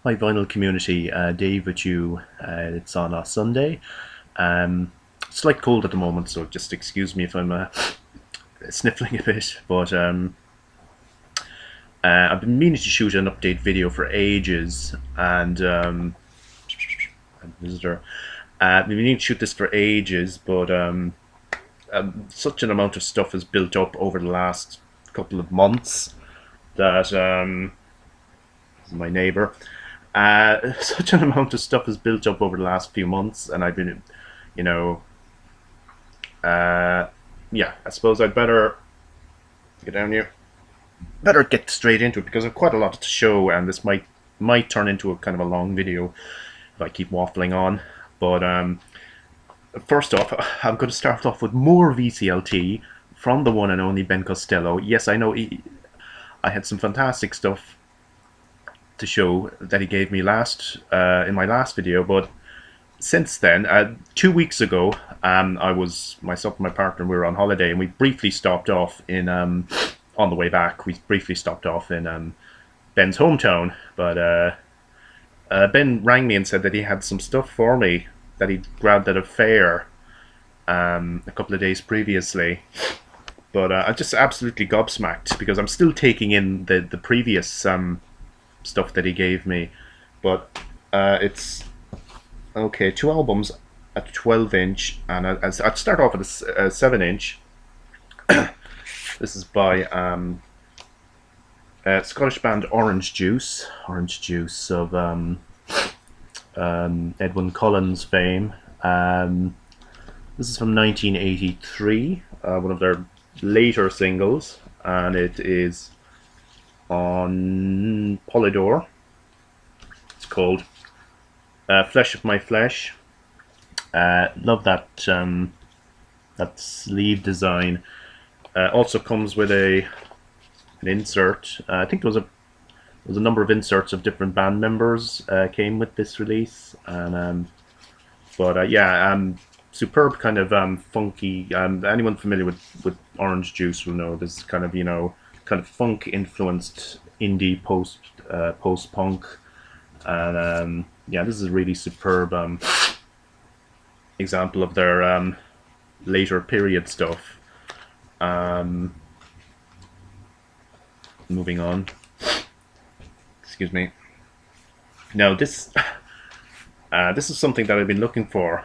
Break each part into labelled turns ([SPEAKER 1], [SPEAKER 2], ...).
[SPEAKER 1] Hi vinyl community, Dave with you. It's on a Sunday. Slight cold at the moment, so just excuse me if I'm sniffling a bit. But I've been meaning to shoot an update video for ages, and visitor. I've been meaning to shoot this for ages, but such an amount of stuff has built up over the last couple of months that this is my neighbour. Such an amount of stuff has built up over the last few months, and I've been, you know, yeah, I suppose I'd better get down here. Better get straight into it because I've quite a lot to show, and this might turn into a kind of a long video if I keep waffling on. But first off, I'm going to start off with more VCLT from the one and only Ben Costello. Yes, I know I had some fantastic stuff to show that he gave me in my last video, but since then, 2 weeks ago, myself and my partner, we were on holiday, and we briefly stopped off in on the way back. We briefly stopped off in Ben's hometown, but Ben rang me and said that he had some stuff for me that he grabbed at a fair a couple of days previously. But I'm just absolutely gobsmacked because I'm still taking in the previous stuff that he gave me. But it's okay, 2 albums at 12-inch, and I'd start off at a 7-inch. This is by Scottish band Orange Juice of Edwin Collins fame. This is from 1983, one of their later singles, and it is on Polydor. It's called Flesh of My Flesh. Love that that sleeve design. Also comes with an insert. I think there was a number of inserts of different band members came with this release, and yeah, superb kind of funky. Anyone familiar with Orange Juice will know this kind of kind of funk influenced indie post punk, and yeah, this is a really superb example of their later period stuff. Moving on. Excuse me. Now this is something that I've been looking for.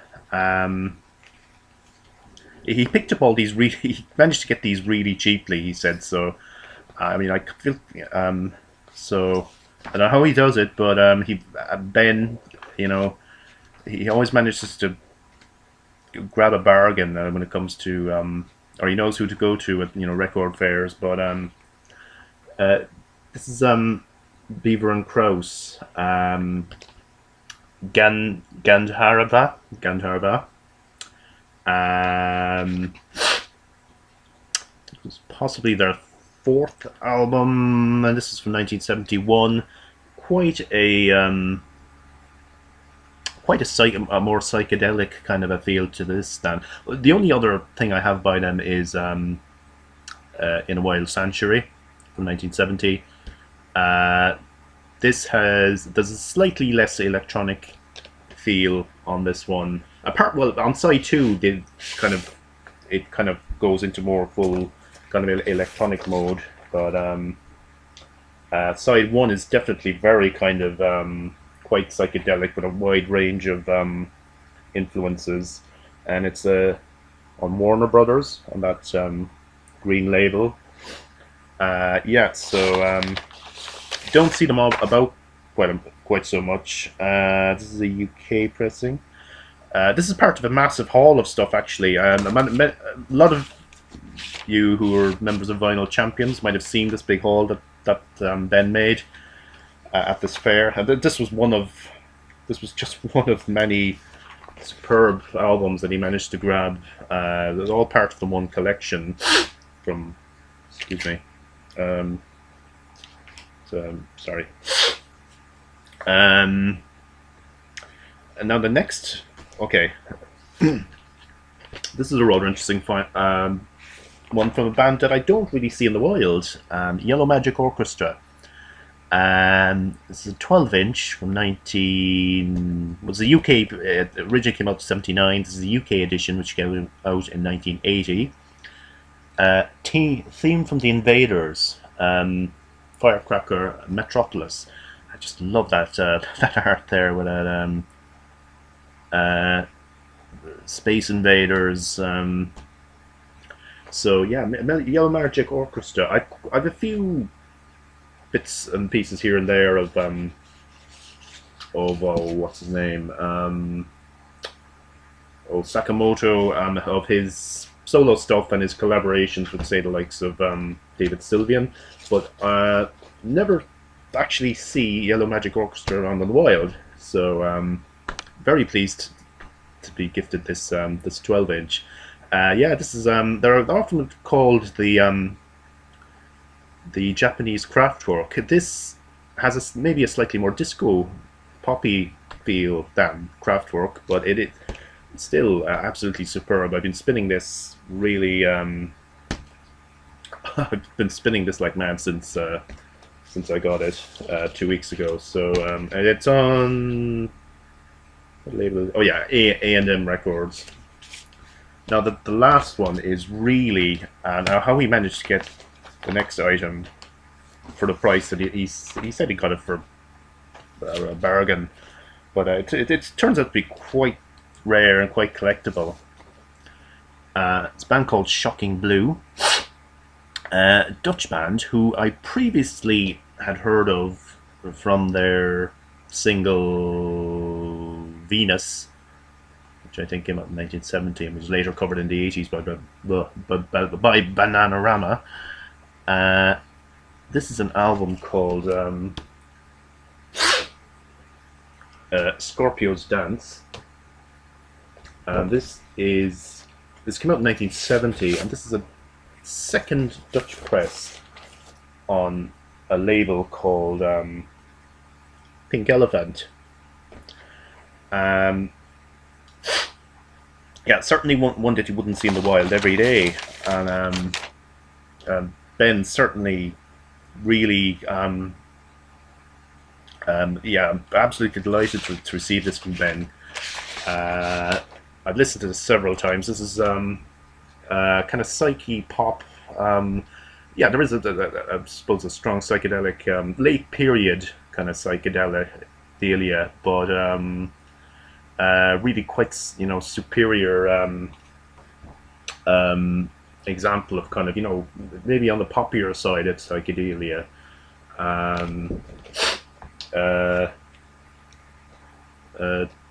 [SPEAKER 1] He picked up all these he managed to get these really cheaply, he said. So I mean, I feel so I don't know how he does it, but Ben, he always manages to grab a bargain when it comes to or he knows who to go to at record fairs. But this is Beaver Krause, Gandharva. It was possibly their fourth album, and this is from 1971. Quite a more psychedelic kind of a feel to this than the only other thing I have by them is In a Wild Sanctuary from 1970. There's a slightly less electronic feel on this one. On side 2, it kind of goes into more full kind of electronic mode, but side 1 is definitely very kind of quite psychedelic with a wide range of influences, and it's on Warner Brothers on that green label. Yeah, so don't see them all about quite so much. This is a UK pressing. This is part of a massive haul of stuff, actually. A lot of you who are members of Vinyl Champions might have seen this big haul that Ben made at this fair. And this was just one of many superb albums that he managed to grab. They're all part of the one collection from. Excuse me. Sorry. And now the next. Okay. This is a rather interesting one from a band that I don't really see in the wild. Yellow Magic Orchestra. This is a 12-inch from 19. Was the UK? It originally came out in '79. This is the UK edition, which came out in 1980. Theme from The Invaders, Firecracker, Metropolis. I just love that that art there with that Space Invaders. So yeah, Yellow Magic Orchestra. I have a few bits and pieces here and there of what's his name, Sakamoto, of his solo stuff and his collaborations with, say, the likes of David Sylvian, but never actually see Yellow Magic Orchestra around in the wild. So very pleased to be gifted this this 12-inch. Yeah, this is they're often called the Japanese Kraftwerk. This has maybe a slightly more disco poppy feel than Kraftwerk, but it's still absolutely superb. I've been spinning this really. I've been spinning this like mad since I got it 2 weeks ago. So and it's on what label? Oh yeah, A&M Records. Now the last one is really now how he managed to get the next item for the price that he said he got it for a bargain, but it turns out to be quite rare and quite collectible. It's a band called Shocking Blue, a Dutch band who I previously had heard of from their single Venus, which I think came out in 1970 and was later covered in the 80s by Bananarama. This is an album called Scorpio's Dance. This came out in 1970, and this is a second Dutch press on a label called Pink Elephant. Yeah, certainly one that you wouldn't see in the wild every day, and Ben certainly really yeah, I'm absolutely delighted to receive this from Ben. I've listened to this several times. This is kind of psyche pop. Yeah, there is I suppose a strong psychedelic late period kind of psychedelia, but really quite superior example of kind of maybe on the poppier side of psychedelia.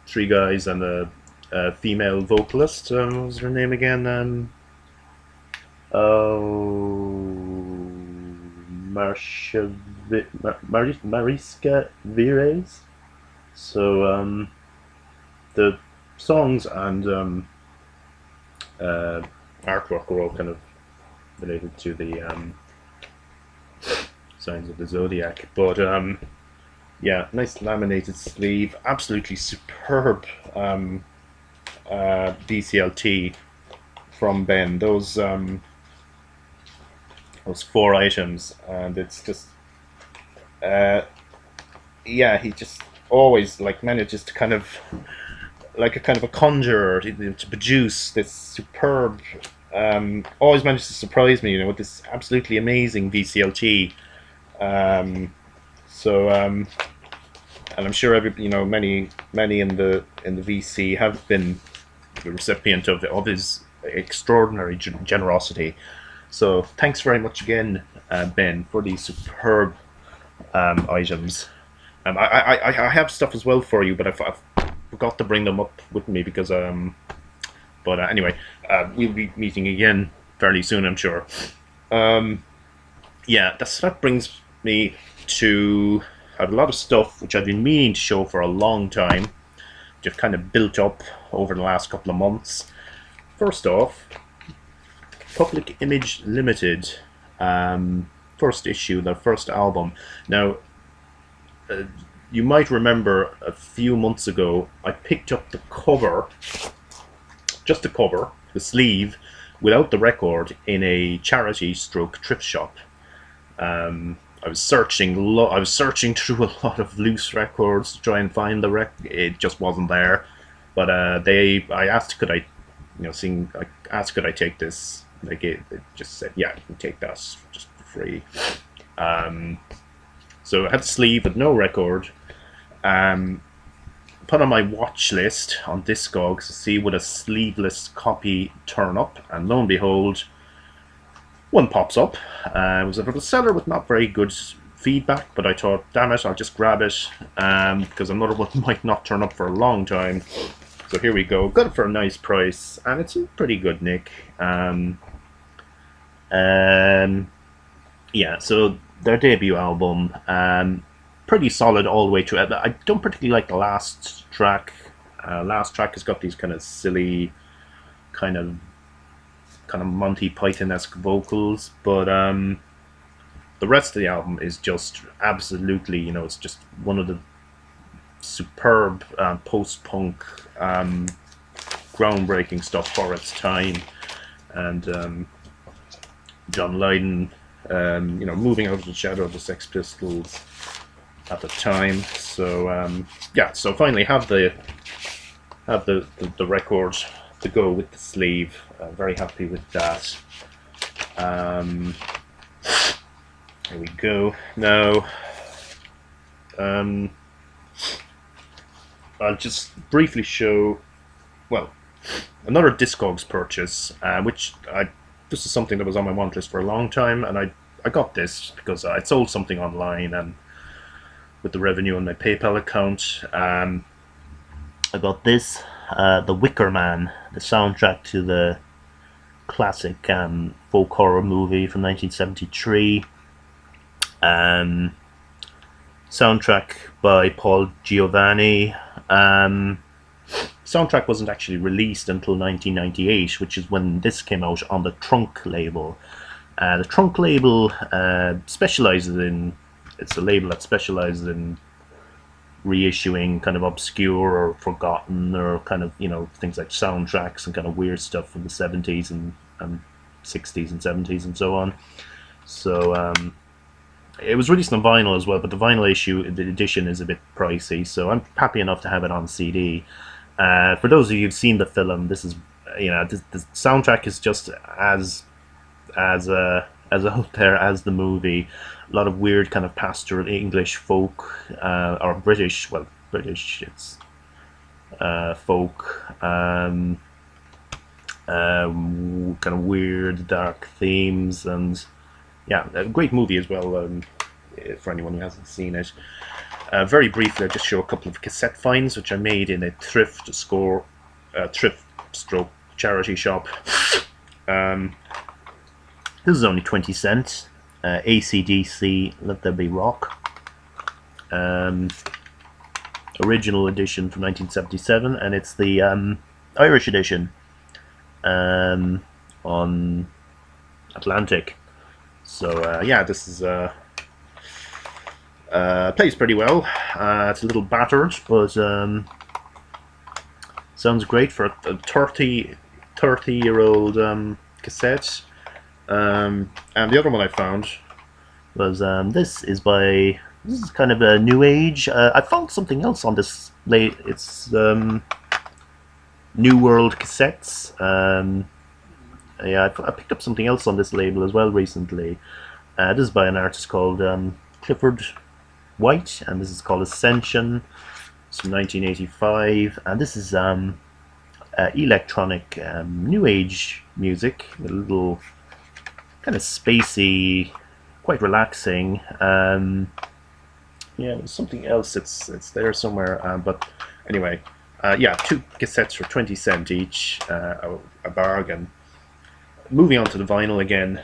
[SPEAKER 1] Three guys and a female vocalist. What was her name again? Mariska Vires. So the songs and artwork are all kind of related to the signs of the zodiac, but yeah, nice laminated sleeve, absolutely superb VCLT from Ben. Those 4 items, and it's just yeah, he just always manages to kind of like a kind of a conjurer to produce this superb. Always manages to surprise me, with this absolutely amazing VCLT. And I'm sure many in the VC have been the recipient of his extraordinary generosity. So thanks very much again, Ben, for these superb items. I have stuff as well for you, but I've forgot to bring them up with me because but anyway, we'll be meeting again fairly soon, I'm sure. Yeah, that brings me to have a lot of stuff which I've been meaning to show for a long time, which have kind of built up over the last couple of months. First off, Public Image Limited, first issue, their first album. Now, you might remember a few months ago I picked up the cover, just the cover, the sleeve, without the record in a charity stroke thrift shop. I was searching through a lot of loose records to try and find the it just wasn't there. But I asked could I, I asked could I take this. They just said, yeah, you can take that just for free. So I had the sleeve with no record. Put on my watch list on Discogs to see would a sleeveless copy turn up, and lo and behold, one pops up. It was a little seller with not very good feedback, but I thought, damn it, I'll just grab it, because another one might not turn up for a long time. So here we go. Got it for a nice price, and it's in pretty good nick. Yeah, so their debut album, pretty solid all the way through. I don't particularly like the last track. Last track has got these kind of silly, kind of Monty Python-esque vocals, but the rest of the album is just absolutely, it's just one of the superb post-punk, groundbreaking stuff for its time. And John Lydon, moving out of the shadow of the Sex Pistols at the time. So yeah, so finally have the record to go with the sleeve. Very happy with that. Here we go. Now, I'll just briefly show, well, another Discogs purchase, this is something that was on my want list for a long time, and I got this because I'd sold something online, and with the revenue on my PayPal account, I got this, the Wicker Man, the soundtrack to the classic folk horror movie from 1973. Soundtrack by Paul Giovanni. Soundtrack wasn't actually released until 1998, which is when this came out on the Trunk label. The Trunk label specializes in, it's a label that specializes in reissuing kind of obscure or forgotten or kind of, things like soundtracks and kind of weird stuff from the 70s and 60s and 70s and so on. So it was released on vinyl as well, but the vinyl the edition is a bit pricey, so I'm happy enough to have it on CD. For those of you who've seen the film, this is, the soundtrack is just as out there as the movie. A lot of weird kind of pastoral English folk, or British, it's folk, kind of weird, dark themes, and yeah, a great movie as well, for anyone who hasn't seen it. Very briefly, I'll just show a couple of cassette finds which I made in a thrift stroke charity shop. This is only 20 cents. AC/DC, Let There Be Rock. Original edition from 1977, and it's the Irish edition on Atlantic. So yeah, this is plays pretty well. It's a little battered, but sounds great for a 30-year-old cassette. And the other one I found was this is kind of a new age. I found something else on this it's New World Cassettes. Yeah, I picked up something else on this label as well recently. This is by an artist called Clifford White, and this is called Ascension. It's from 1985, and this is electronic new age music with a little kind of spacey, quite relaxing. Yeah, there's something else. It's there somewhere. But anyway, yeah, 2 cassettes for 20 cents each, a bargain. Moving on to the vinyl again.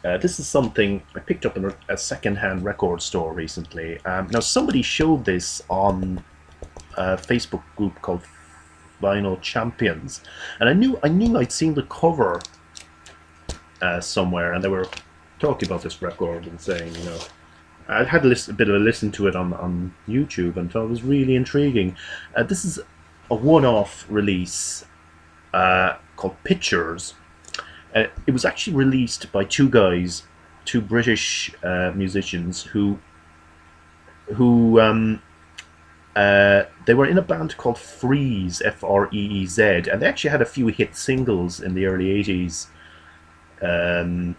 [SPEAKER 1] This is something I picked up in a second-hand record store recently. Now, somebody showed this on a Facebook group called Vinyl Champions, and I knew I'd seen the cover somewhere, and they were talking about this record and saying, I had a bit of a listen to it on YouTube and thought it was really intriguing. This is a one-off release called Pictures. It was actually released by 2 guys two British musicians who they were in a band called Freeze, Freez, and they actually had a few hit singles in the early 80s. Um,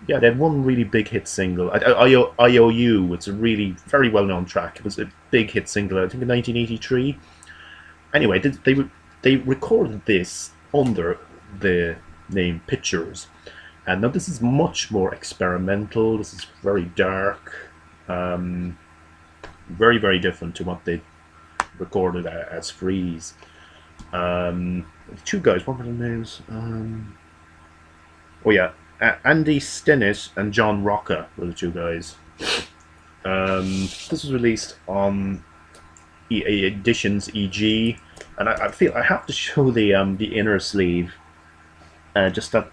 [SPEAKER 1] yeah, they had one really big hit single, IOU. It's a really very well known track. It was a big hit single, I think, in 1983. Anyway, they recorded this under the name Pictures, and now this is much more experimental. This is very dark, very very different to what they recorded as Freeze. The two guys, what were their names? Oh yeah, Andy Stinnett and John Rocca were the two guys. This was released on Editions EG, and I feel I have to show the inner sleeve. Just that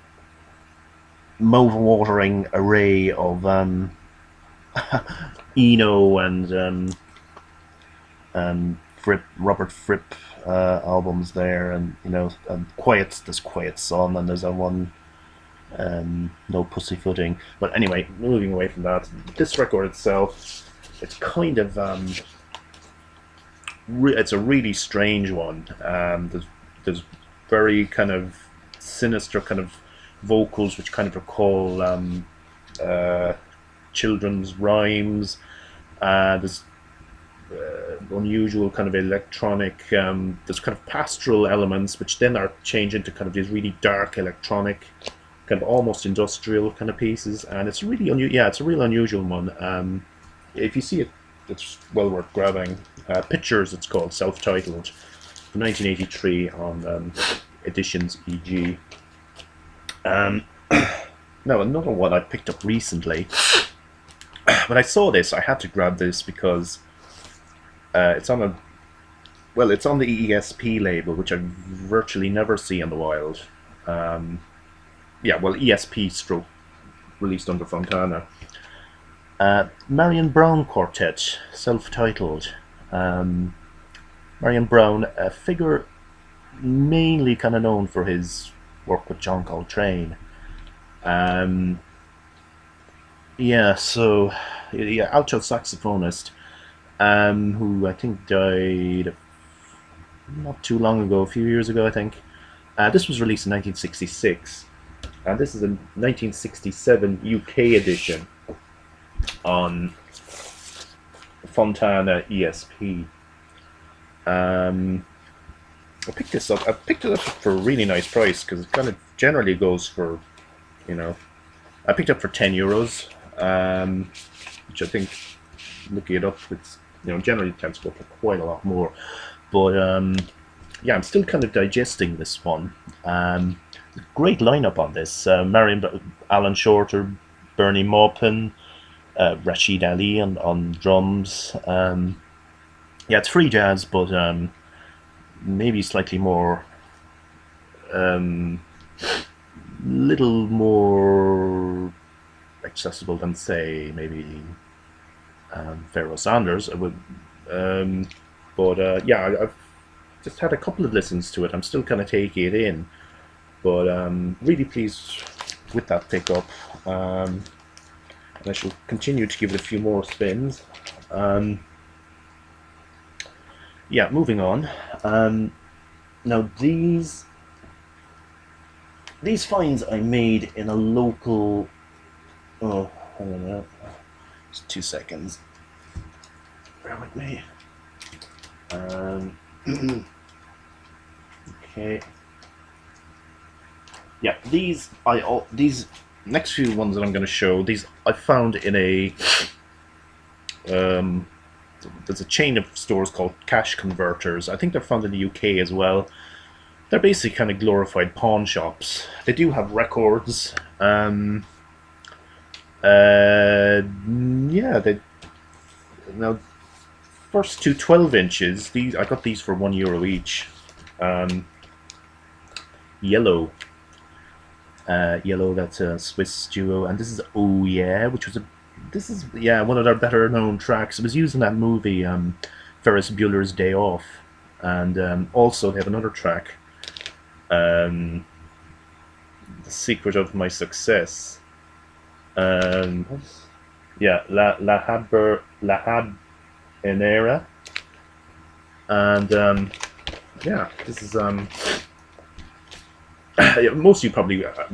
[SPEAKER 1] mouth-watering array of Eno and Robert Fripp albums there, and you know, there's Quiet Son, and there's that one, No Pussyfooting. But anyway, moving away from that, this record itself, it's kind of it's a really strange one. There's very kind of sinister kind of vocals which kind of recall children's rhymes. There's unusual kind of electronic, there's kind of pastoral elements which then are changed into kind of these really dark electronic, kind of almost industrial kind of pieces, and it's really it's a real unusual one. If you see it, it's well worth grabbing. Pictures, it's called, self-titled, from 1983 on Editions EG. Now another one I picked up recently. When I saw this, I had to grab this because it's on the ESP label, which I virtually never see in the wild. ESP stroke released under Fontana. Marion Brown Quartet, self-titled. Marion Brown, a figure mainly kind of known for his work with John Coltrane. Alto saxophonist, who I think died not too long ago, a few years ago, I think. This was released in 1966, and this is a 1967 UK edition on Fontana ESP. I picked this up. I picked it up for a really nice price because it kind of generally goes for, I picked it up for €10, which I think, looking it up, it's generally tends to go for quite a lot more. But I'm still kind of digesting this one. Great lineup on this: Alan Shorter, Bernie Maupin, Rashid Ali on drums. It's free jazz, but maybe slightly more, little more accessible than, say, maybe Pharoah Sanders. I've just had a couple of listens to it. I'm still kind of taking it in, but really pleased with that pickup. And I shall continue to give it a few more spins. Moving on. Now these finds I made in a local. Oh, hang on a minute. Just 2 seconds. Bear with me. Okay. Yeah, these next few ones that I'm going to show, these I found in a there's a chain of stores called Cash Converters. I think they're found in the UK as well. They're basically kind of glorified pawn shops. They do have records. Now first two 12 inches. I got these for €1 each. Yellow. Yellow, that's a Swiss duo, and this is Oh Yeah, which was one of their better known tracks. It was used in that movie Ferris Bueller's Day Off, and also they have another track, The Secret of My Success, Yeah, La Habanera, and yeah, this is yeah, most of you probably well,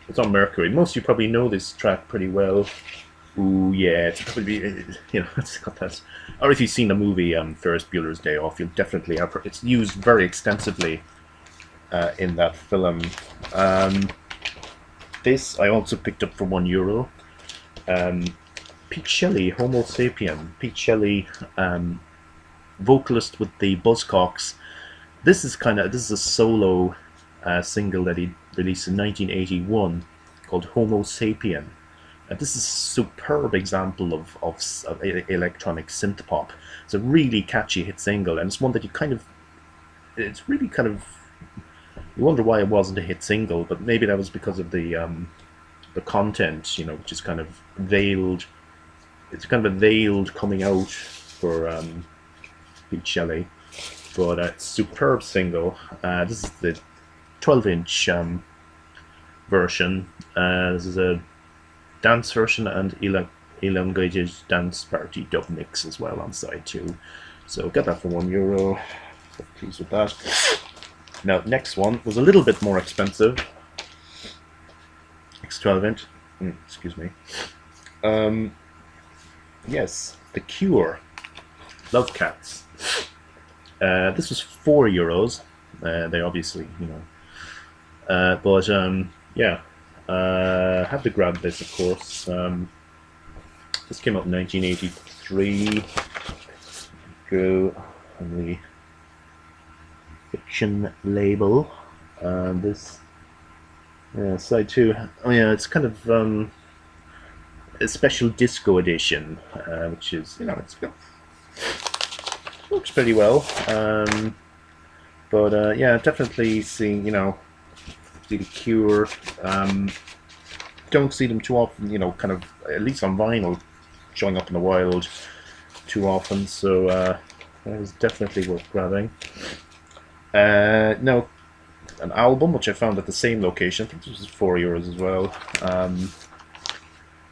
[SPEAKER 1] it's on Mercury. Most of you probably know this track pretty well. Ooh, yeah, it's probably it's got that. Or if you've seen the movie Ferris Bueller's Day Off, you'll definitely have. It's used very extensively in that film. This I also picked up for €1. Pete Shelley, Homo Sapien. Pete Shelley, vocalist with the Buzzcocks. This is a solo single that he released in 1981 called Homo Sapien. This is a superb example of electronic synth pop. It's a really catchy hit single, and it's one that it's really kind of, you wonder why it wasn't a hit single, but maybe that was because of the content, which is kind of veiled. It's kind of a veiled coming out for Pete Shelley, but it's a superb single. This is the 12-inch version. This is a dance version and elongated dance party dub mix as well on side 2. So get that for €1. Pleased with that. Now, next one was a little bit more expensive. Next 12-inch. Excuse me. Yes, The Cure. Love Cats. This was €4. They obviously, but yeah. Had to grab this, of course. This came out in 1983. Go on the Fiction label. This side 2. Oh yeah, it's kind of a special disco edition, which is works pretty well. But yeah, definitely seeing The Cure. Don't see them too often, kind of, at least on vinyl, showing up in the wild too often, so that is definitely worth grabbing. Now, an album which I found at the same location, I think this was €4 as well.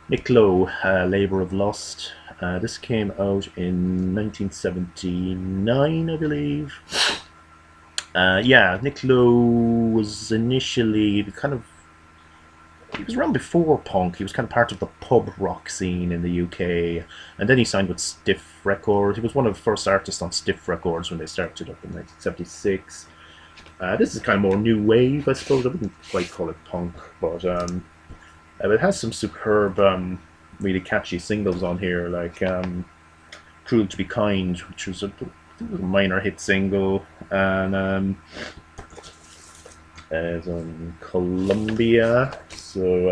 [SPEAKER 1] Nick Lowe, Labour of Lust. This came out in 1979, I believe. Yeah, Nick Lowe was initially he was around before punk. He was kind of part of the pub rock scene in the UK, and then he signed with Stiff Records. He was one of the first artists on Stiff Records when they started up in 1976. This is kind of more new wave, I suppose. I wouldn't quite call it punk, but it has some superb, really catchy singles on here, like Cruel to Be Kind, which was a minor hit single, and as on Columbia. So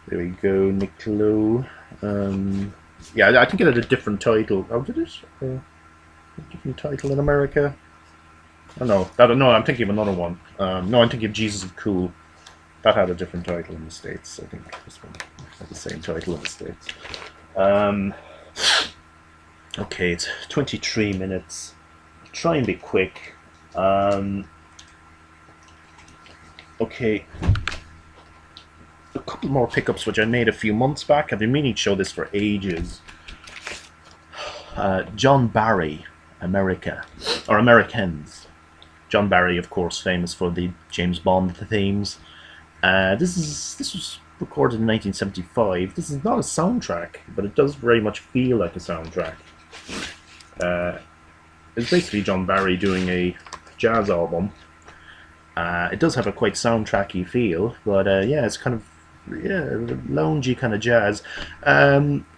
[SPEAKER 1] there we go, Nick Lowe. Yeah, I think it had a different title. Oh, did it? A different title in America? Oh no, I'm thinking of another one. No, I'm thinking of Jesus is Cool. That had a different title in the States. I think this one had the same title in the States. Okay, it's 23 minutes. I'll try and be quick. Okay, a couple more pickups which I made a few months back. I've been meaning to show this for ages. John Barry, Americans. John Barry, of course, famous for the James Bond themes. This was recorded in 1975. This is not a soundtrack, but it does very much feel like a soundtrack. It's basically John Barry doing a jazz album. It does have a quite soundtracky feel, but yeah, it's kind of loungy kind of jazz.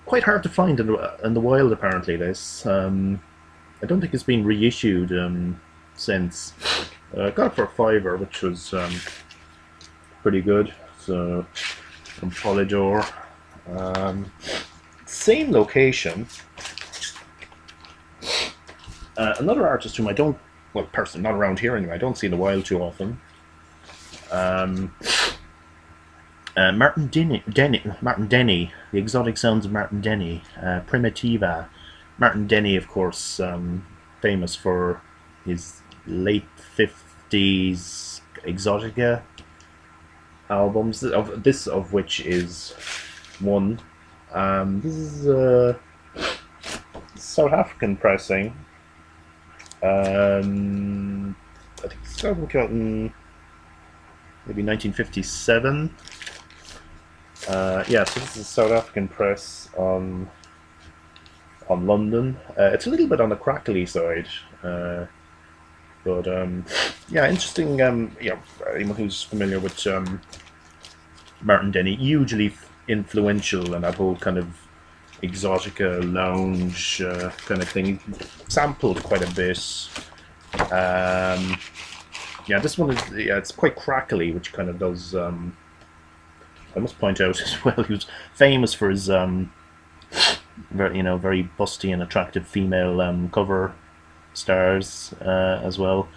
[SPEAKER 1] Quite hard to find in the wild, apparently. This I don't think it's been reissued since. Got it for $5, which was pretty good. So from Polydor, same location. Another artist whom I don't, personally not around here anyway, I don't see in the wild too often. Martin Denny, the exotic sounds of Martin Denny, Primitiva. Martin Denny, of course, famous for his late 50s Exotica albums, of which is one. This is South African pressing. I think this album came out in maybe 1957. Yeah, so this is a South African press on London. It's a little bit on the crackly side, but yeah, interesting. Yeah, anyone who's familiar with Martin Denny, hugely influential in that whole kind of exotica lounge kind of thing. Sampled quite a bit. Yeah, this one is, yeah, it's quite crackly, which kind of does. I must point out as well, he was famous for his very busty and attractive female cover stars as well.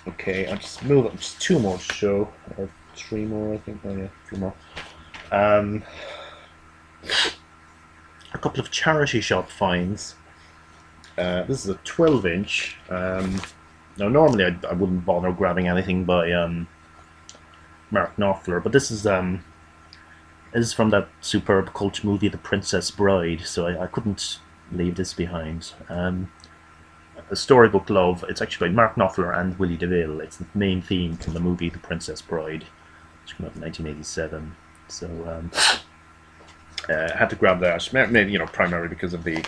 [SPEAKER 1] Okay, I'll just move on. Just two more to show, or three more, I think. Oh yeah, three more. A couple of charity shop finds. This is a 12-inch. Now, normally I wouldn't bother grabbing anything by Mark Knopfler, but this is from that superb cult movie, The Princess Bride, so I couldn't leave this behind. A storybook love. It's actually by Mark Knopfler and Willie DeVille. It's the main theme from the movie The Princess Bride, which came out in 1987. So I had to grab that, maybe primarily because of the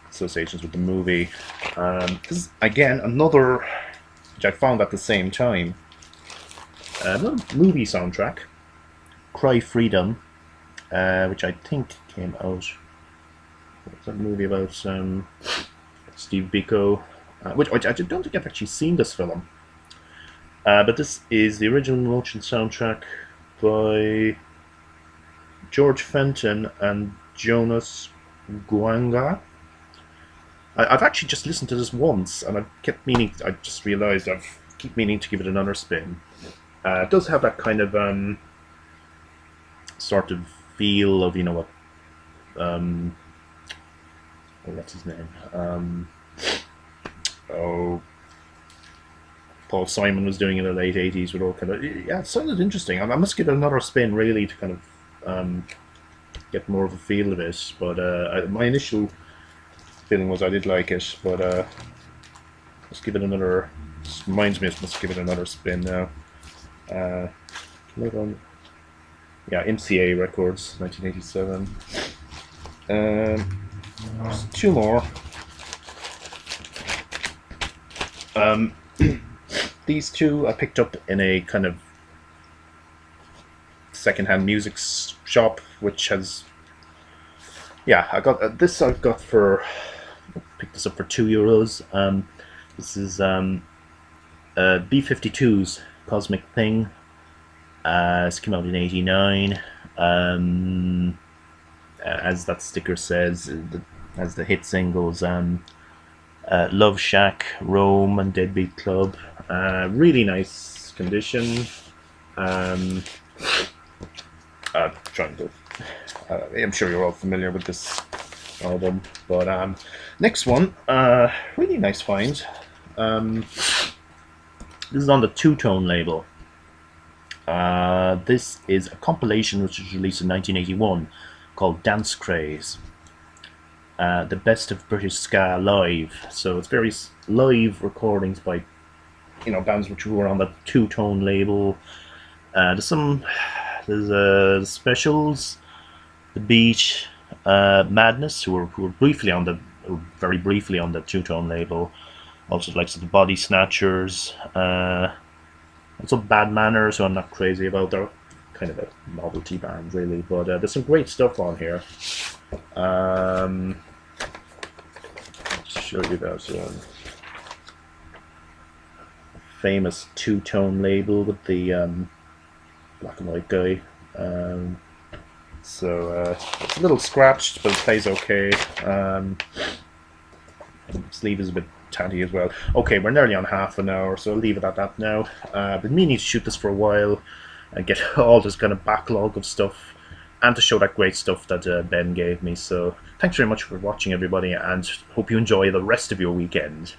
[SPEAKER 1] associations with the movie. This is again another, which I found at the same time, another movie soundtrack, Cry Freedom, which I think came out. What's that movie about? Steve Biko, which I don't think I've actually seen this film. But this is the original motion soundtrack by George Fenton and Jonas Gwanga. I've actually just listened to this once, and I just realised I keep meaning to give it another spin. It does have that kind of sort of feel of, what's his name? Paul Simon was doing in the late 80s with all kind of, yeah, it sounded interesting. I must give it another spin really to kind of get more of a feel of it. But my initial feeling was I did like it, but let's give it another. Reminds me, let's give it another spin now. Yeah, MCA Records, 1987. Just two more. These two I picked up in a kind of second-hand music shop, which has, yeah, I got this. I picked this up for €2. This is B-52's Cosmic Thing. This came out in '89. As that sticker says, as the hit singles, Love Shack, Rome, and Deadbeat Club. Really nice condition. I'm sure you're all familiar with this album, but next one, really nice find. This is on the Two Tone label. This is a compilation which was released in 1981 called Dance Craze. The Best of British Ska Live. So it's various live recordings by bands which were on the Two Tone label. There's Specials, The Beat, Madness, who were very briefly on the Two Tone label. Also like the Body Snatchers, also Bad Manners, who I'm not crazy about. They're kind of a novelty band really, but there's some great stuff on here. I'll show you that famous Two Tone label with the black and white guy. So it's a little scratched, but it plays okay. Sleeve is a bit tatty as well. Okay, we're nearly on half an hour, so I'll leave it at that now. But me need to shoot this for a while and get all this kind of backlog of stuff, and to show that great stuff that Ben gave me. So thanks very much for watching, everybody, and hope you enjoy the rest of your weekend.